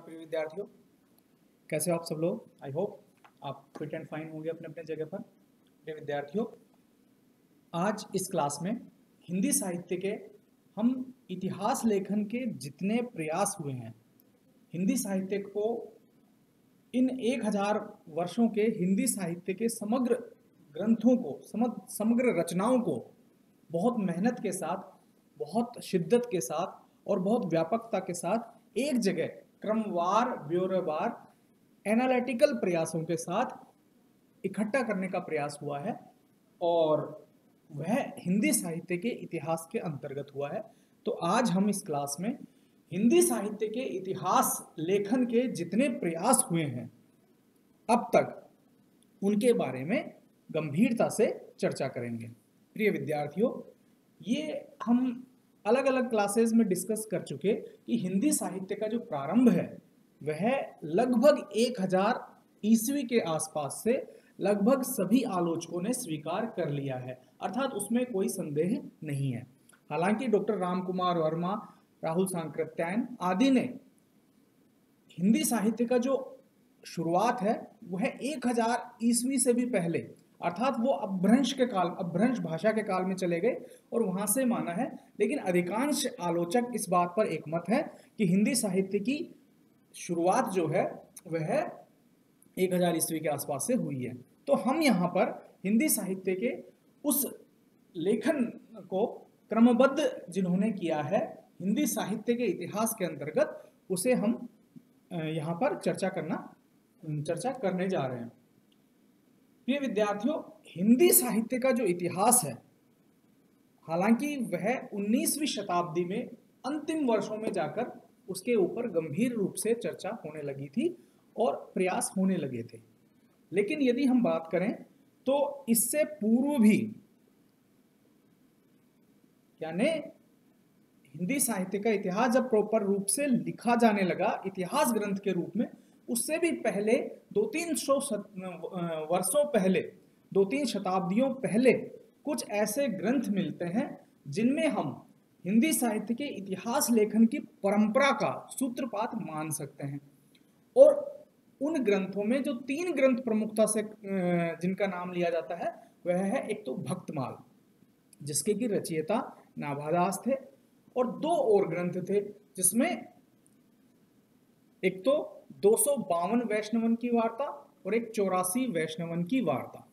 नमस्कार प्रिय विद्यार्थियों, कैसे हो आप सब लोग। आई होप आप फिट एंड फाइन होंगे अपने अपने जगह पर। प्रिय विद्यार्थियों, आज इस क्लास में हिंदी साहित्य के हम इतिहास लेखन के जितने प्रयास हुए हैं, हिंदी साहित्य को इन 1000 वर्षों के हिंदी साहित्य के समग्र ग्रंथों को, समग्र रचनाओं को बहुत मेहनत के साथ, बहुत शिद्दत के साथ और बहुत व्यापकता के साथ एक जगह क्रमवार, ब्यौरेवार, एनालिटिकल प्रयासों के साथ इकट्ठा करने का प्रयास हुआ है और वह हिंदी साहित्य के इतिहास के अंतर्गत हुआ है। तो आज हम इस क्लास में हिंदी साहित्य के इतिहास लेखन के जितने प्रयास हुए हैं अब तक, उनके बारे में गंभीरता से चर्चा करेंगे। प्रिय विद्यार्थियों, ये हम अलग अलग क्लासेस में डिस्कस कर चुके कि हिंदी साहित्य का जो प्रारंभ है वह लगभग 1000 ईस्वी के आसपास से लगभग सभी आलोचकों ने स्वीकार कर लिया है, अर्थात उसमें कोई संदेह नहीं है। हालांकि डॉक्टर रामकुमार वर्मा, राहुल सांकृत्यायन आदि ने हिंदी साहित्य का जो शुरुआत है वह 1000 ईस्वी से भी पहले, अर्थात वो अपभ्रंश भाषा के काल में चले गए और वहां से माना है। लेकिन अधिकांश आलोचक इस बात पर एकमत है कि हिंदी साहित्य की शुरुआत जो है वह 1000 ईस्वी के आसपास से हुई है। तो हम यहाँ पर हिंदी साहित्य के उस लेखन को क्रमबद्ध जिन्होंने किया है हिंदी साहित्य के इतिहास के अंतर्गत, उसे हम यहाँ पर चर्चा करने जा रहे हैं। प्रिय विद्यार्थियों, हिंदी साहित्य का जो इतिहास है, हालांकि वह 19वीं शताब्दी में अंतिम वर्षों में जाकर उसके ऊपर गंभीर रूप से चर्चा होने लगी थी और प्रयास होने लगे थे। लेकिन यदि हम बात करें तो इससे पूर्व भी, यानी हिंदी साहित्य का इतिहास जब प्रॉपर रूप से लिखा जाने लगा इतिहास ग्रंथ के रूप में, उससे भी पहले 200-300 वर्षों पहले, 2-3 शताब्दियों पहले कुछ ऐसे ग्रंथ मिलते हैं जिनमें हम हिंदी साहित्य के इतिहास लेखन की परंपरा का सूत्रपात मान सकते हैं। और उन ग्रंथों में जो 3 ग्रंथ प्रमुखता से जिनका नाम लिया जाता है वह है, एक तो भक्तमाल, जिसके की रचयिता नाभादास थे, और 2 और ग्रंथ थे जिसमें एक तो 252 वैष्णवन की वार्ता और एक 84 वैष्णवन की वार्ता।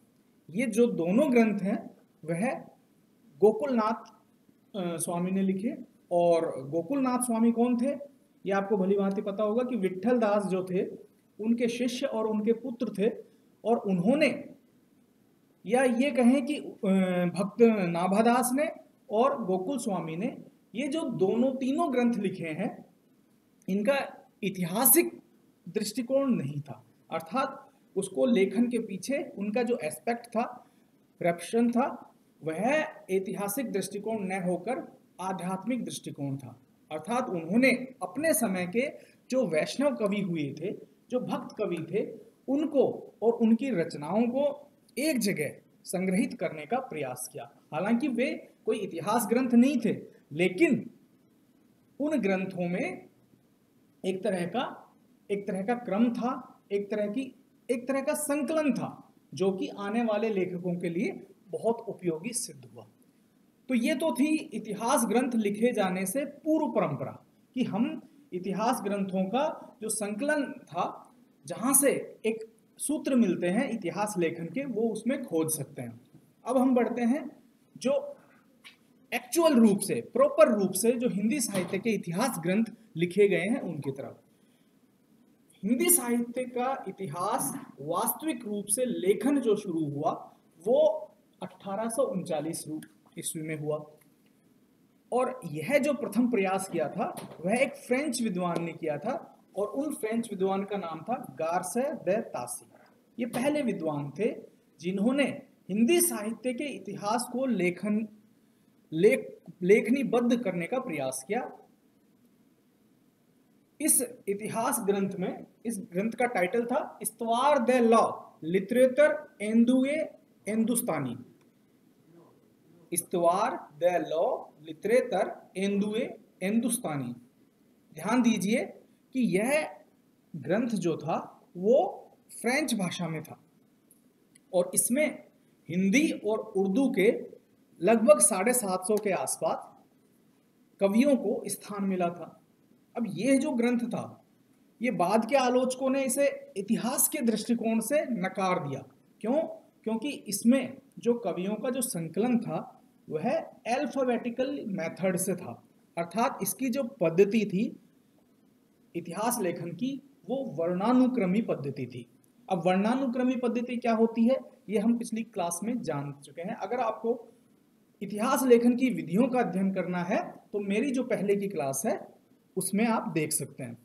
ये जो दोनों ग्रंथ हैं वह गोकुलनाथ स्वामी ने लिखे। और गोकुलनाथ स्वामी कौन थे, ये आपको भली भांति पता होगा कि विट्ठल दास जो थे उनके शिष्य और उनके पुत्र थे। और उन्होंने, या ये कहें कि भक्त नाभादास ने और गोकुल स्वामी ने, ये जो तीनों ग्रंथ लिखे हैं, इनका ऐतिहासिक दृष्टिकोण नहीं था, अर्थात उसको लेखन के पीछे उनका जो एस्पेक्ट था, प्रेपशन था, वह ऐतिहासिक दृष्टिकोण न होकर आध्यात्मिक दृष्टिकोण था। अर्थात उन्होंने अपने समय के जो वैष्णव कवि हुए थे, जो भक्त कवि थे, उनको और उनकी रचनाओं को एक जगह संग्रहित करने का प्रयास किया। हालांकि वे कोई इतिहास ग्रंथ नहीं थे, लेकिन उन ग्रंथों में एक तरह का क्रम था, एक तरह का संकलन था, जो कि आने वाले लेखकों के लिए बहुत उपयोगी सिद्ध हुआ। तो ये तो थी इतिहास ग्रंथ लिखे जाने से पूर्व परंपरा, कि हम इतिहास ग्रंथों का जो संकलन था, जहां से एक सूत्र मिलते हैं इतिहास लेखन के, वो उसमें खोज सकते हैं। अब हम बढ़ते हैं जो एक्चुअल रूप से, प्रॉपर रूप से जो हिंदी साहित्य के इतिहास ग्रंथ लिखे गए हैं उनकी तरफ। हिंदी साहित्य का इतिहास वास्तविक रूप से लेखन जो शुरू हुआ वो 1839 ईस्वी में हुआ। और यह जो प्रथम प्रयास किया था वह एक फ्रेंच विद्वान ने किया था, और उन फ्रेंच विद्वान का नाम था गारसे दे तासी। ये पहले विद्वान थे जिन्होंने हिंदी साहित्य के इतिहास को लेखनीबद्ध करने का प्रयास किया। इस इतिहास ग्रंथ में, इस ग्रंथ का टाइटल था इस्तवार दे लॉ लिटरेचर एंदुए हिंदुस्तानी। इस्तवार दे लॉ लिटरेचर एंदुए हिंदुस्तानी। ध्यान दीजिए कि यह ग्रंथ जो था वो फ्रेंच भाषा में था और इसमें हिंदी और उर्दू के लगभग 750 के आसपास कवियों को स्थान मिला था। अब यह जो ग्रंथ था, ये बाद के आलोचकों ने इसे इतिहास के दृष्टिकोण से नकार दिया। क्यों? क्योंकि इसमें जो कवियों का जो संकलन था वह अल्फाबेटिकल मेथड से था, अर्थात इसकी जो पद्धति थी इतिहास लेखन की वो वर्णानुक्रमी पद्धति थी। अब वर्णानुक्रमी पद्धति क्या होती है ये हम पिछली क्लास में जान चुके हैं। अगर आपको इतिहास लेखन की विधियों का अध्ययन करना है तो मेरी जो पहले की क्लास है उसमें आप देख सकते हैं।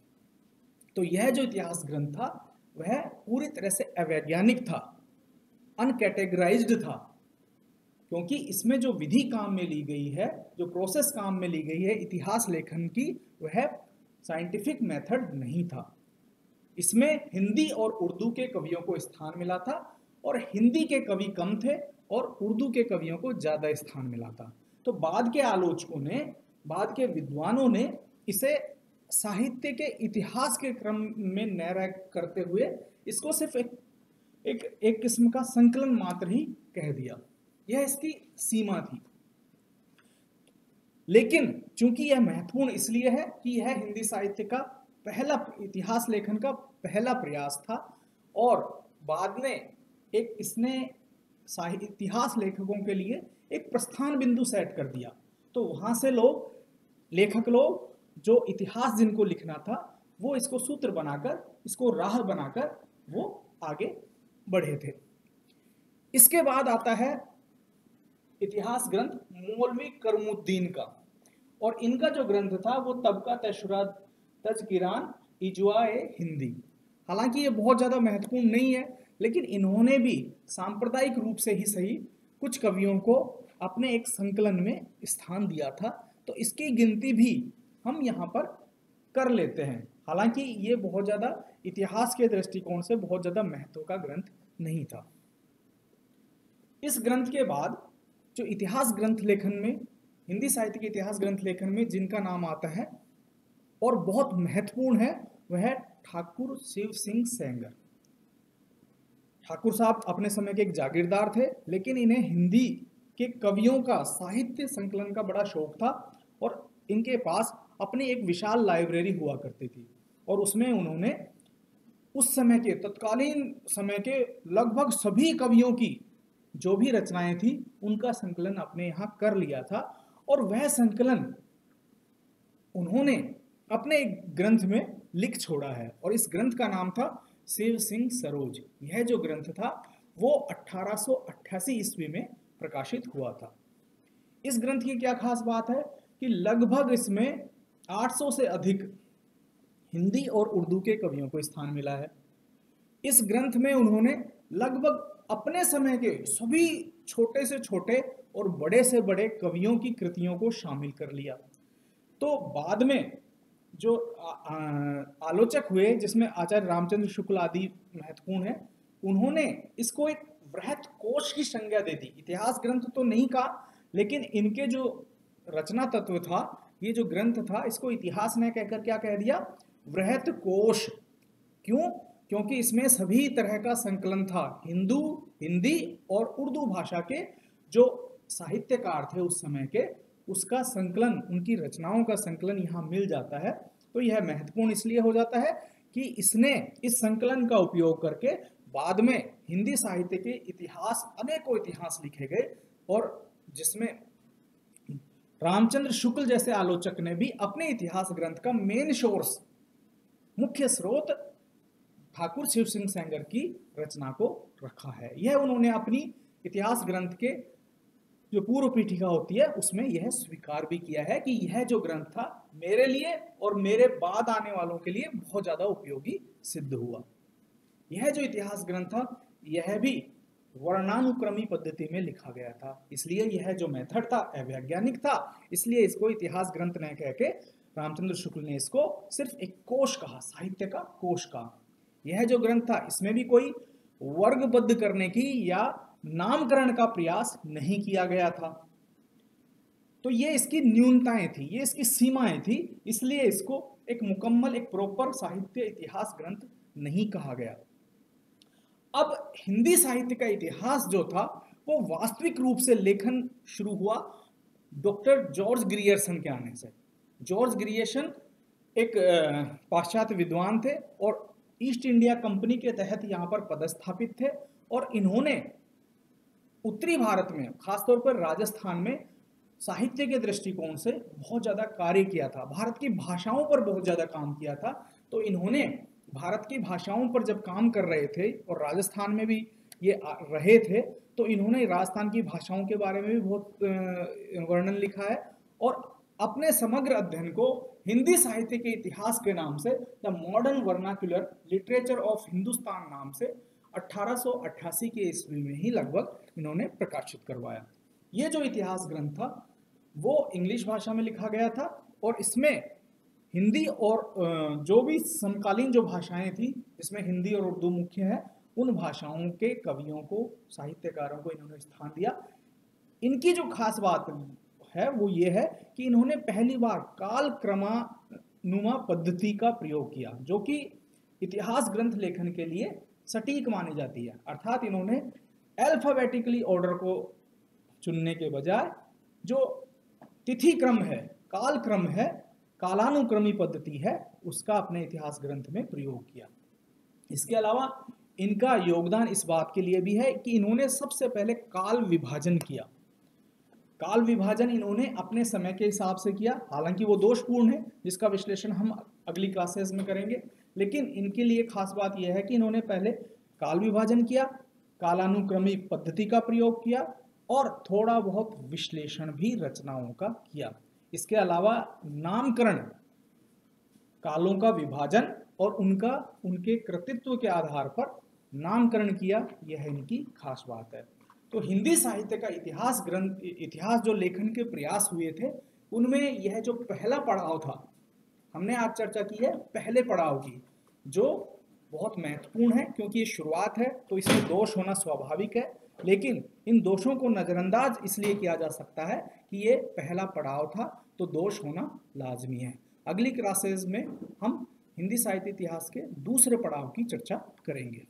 तो यह जो इतिहास ग्रंथ था वह पूरी तरह से अवैज्ञानिक था, अनकैटेगराइज्ड था, क्योंकि इसमें जो विधि काम में ली गई है, जो प्रोसेस काम में ली गई है इतिहास लेखन की, वह साइंटिफिक मेथड नहीं था। इसमें हिंदी और उर्दू के कवियों को स्थान मिला था और हिंदी के कवि कम थे और उर्दू के कवियों को ज़्यादा स्थान मिला था। तो बाद के आलोचकों ने, बाद के विद्वानों ने इसे साहित्य के इतिहास के क्रम में न रह करते हुए इसको सिर्फ एक किस्म का संकलन मात्र ही कह दिया। यह इसकी सीमा थी। लेकिन चूंकि यह महत्वपूर्ण इसलिए है कि यह हिंदी साहित्य का पहला इतिहास लेखन का पहला प्रयास था और बाद में एक इसने इतिहास लेखकों के लिए एक प्रस्थान बिंदु सेट कर दिया। तो वहां से लेखक लोग जो इतिहास जिनको लिखना था वो इसको सूत्र बनाकर, इसको राह बनाकर वो आगे बढ़े थे। इसके बाद आता है इतिहास ग्रंथ मौलवी करमुद्दीन का, और इनका जो ग्रंथ था वो तबका तशरा तज़किरान इजवाए हिंदी। हालांकि ये बहुत ज़्यादा महत्वपूर्ण नहीं है, लेकिन इन्होंने भी सांप्रदायिक रूप से ही सही कुछ कवियों को अपने एक संकलन में स्थान दिया था, तो इसकी गिनती भी हम यहाँ पर कर लेते हैं। हालांकि ये बहुत ज़्यादा इतिहास के दृष्टिकोण से बहुत ज़्यादा महत्व का ग्रंथ नहीं था। इस ग्रंथ के बाद जो इतिहास ग्रंथ लेखन में, हिंदी साहित्य के इतिहास ग्रंथ लेखन में जिनका नाम आता है और बहुत महत्वपूर्ण है वह है ठाकुर शिव सिंह सेंगर। ठाकुर साहब अपने समय के एक जागीरदार थे, लेकिन इन्हें हिंदी के कवियों का साहित्य संकलन का बड़ा शौक था और इनके पास अपनी एक विशाल लाइब्रेरी हुआ करती थी और उसमें उन्होंने उस समय के, तत्कालीन समय के लगभग सभी कवियों की जो भी रचनाएं थी उनका संकलन अपने यहाँ कर लिया था और वह संकलन उन्होंने अपने एक ग्रंथ में लिख छोड़ा है और इस ग्रंथ का नाम था शिव सिंह सरोज। यह जो ग्रंथ था वो 1888 ईस्वी में प्रकाशित हुआ था। इस ग्रंथ की क्या खास बात है कि लगभग इसमें 800 से अधिक हिंदी और उर्दू के कवियों को स्थान मिला है। इस ग्रंथ में उन्होंने लगभग अपने समय के सभी छोटे से छोटे और बड़े से बड़े कवियों की कृतियों को शामिल कर लिया। तो बाद में जो आलोचक हुए, जिसमें आचार्य रामचंद्र शुक्ल आदि महत्वपूर्ण है, उन्होंने इसको एक वृहत कोश की संज्ञा दे दी। इतिहास ग्रंथ तो नहीं कहा, लेकिन इनके जो रचना तत्व था, ये जो ग्रंथ था, इसको इतिहास ने कहकर क्या कह दिया, वृहत कोश। क्यों? क्योंकि इसमें सभी तरह का संकलन था। हिंदी और उर्दू भाषा के जो साहित्यकार थे उस समय के, उसका संकलन, उनकी रचनाओं का संकलन यहाँ मिल जाता है। तो यह महत्वपूर्ण इसलिए हो जाता है कि इसने इस संकलन का उपयोग करके बाद में हिंदी साहित्य के इतिहास, अनेकों इतिहास लिखे गए और जिसमें रामचंद्र शुक्ल जैसे आलोचक ने भी अपने इतिहास ग्रंथ का मेन सोर्स, मुख्य स्रोत ठाकुर शिव सिंह सेंगर की रचना को रखा है। यह उन्होंने अपनी इतिहास ग्रंथ के जो पूर्व पीठिका होती है उसमें यह स्वीकार भी किया है कि यह जो ग्रंथ था मेरे लिए और मेरे बाद आने वालों के लिए बहुत ज्यादा उपयोगी सिद्ध हुआ। यह जो इतिहास ग्रंथ था यह भी वर्णानुक्रमी पद्धति में लिखा गया था, इसलिए यह जो मेथड था अवैज्ञानिक था, इसलिए इसको इतिहास ग्रंथ न कह के रामचंद्र शुक्ल ने इसको सिर्फ एक कोश कहा, साहित्य का कोश कहा। यह जो ग्रंथ था इसमें भी कोई वर्गबद्ध करने की या नामकरण का प्रयास नहीं किया गया था। तो ये इसकी न्यूनताएं थी, ये इसकी सीमाएं थी, इसलिए इसको एक मुकम्मल, एक प्रॉपर साहित्य इतिहास ग्रंथ नहीं कहा गया। अब हिंदी साहित्य का इतिहास जो था वो वास्तविक रूप से लेखन शुरू हुआ डॉक्टर जॉर्ज ग्रियर्सन के आने से। जॉर्ज ग्रियर्सन एक पाश्चात्य विद्वान थे और ईस्ट इंडिया कंपनी के तहत यहाँ पर पदस्थापित थे, और इन्होंने उत्तरी भारत में, खासतौर पर राजस्थान में, साहित्य के दृष्टिकोण से बहुत ज़्यादा कार्य किया था, भारत की भाषाओं पर बहुत ज़्यादा काम किया था। तो इन्होंने भारत की भाषाओं पर जब काम कर रहे थे और राजस्थान में भी ये रहे थे, तो इन्होंने राजस्थान की भाषाओं के बारे में भी बहुत वर्णन लिखा है, और अपने समग्र अध्ययन को हिंदी साहित्य के इतिहास के नाम से the modern vernacular literature of Hindustan नाम से 1888 के ईस्वी में ही लगभग इन्होंने प्रकाशित करवाया। ये जो इतिहास ग्रंथ था वो इंग्लिश भाषा में लिखा गया था, और इसमें हिंदी और जो भी समकालीन जो भाषाएं थी, इसमें हिंदी और उर्दू मुख्य है, उन भाषाओं के कवियों को, साहित्यकारों को इन्होंने स्थान दिया। इनकी जो खास बात है वो ये है कि इन्होंने पहली बार कालक्रमानुमा पद्धति का प्रयोग किया, जो कि इतिहास ग्रंथ लेखन के लिए सटीक मानी जाती है। अर्थात इन्होंने अल्फाबेटिकली ऑर्डर को चुनने के बजाय जो तिथि क्रम है, काल क्रम है, कालानुक्रमी पद्धति है, उसका अपने इतिहास ग्रंथ में प्रयोग किया। इसके अलावा इनका योगदान इस बात के लिए भी है कि इन्होंने सबसे पहले काल विभाजन किया। काल विभाजन इन्होंने अपने समय के हिसाब से किया, हालांकि वो दोषपूर्ण है, जिसका विश्लेषण हम अगली क्लासेस में करेंगे, लेकिन इनके लिए खास बात यह है कि इन्होंने पहले काल विभाजन किया, कालानुक्रमी पद्धति का प्रयोग किया, और थोड़ा बहुत विश्लेषण भी रचनाओं का किया। इसके अलावा नामकरण, कालों का विभाजन और उनके कृतित्व के आधार पर नामकरण किया, यह इनकी खास बात है। तो हिंदी साहित्य का इतिहास जो लेखन के प्रयास हुए थे, उनमें यह जो पहला पड़ाव था, हमने आज चर्चा की है पहले पड़ाव की, जो बहुत महत्वपूर्ण है, क्योंकि ये शुरुआत है तो इसमें दोष होना स्वाभाविक है, लेकिन इन दोषों को नज़रअंदाज इसलिए किया जा सकता है कि ये पहला पड़ाव था, तो दोष होना लाजमी है। अगली क्लासेस में हम हिंदी साहित्य इतिहास के दूसरे पड़ाव की चर्चा करेंगे।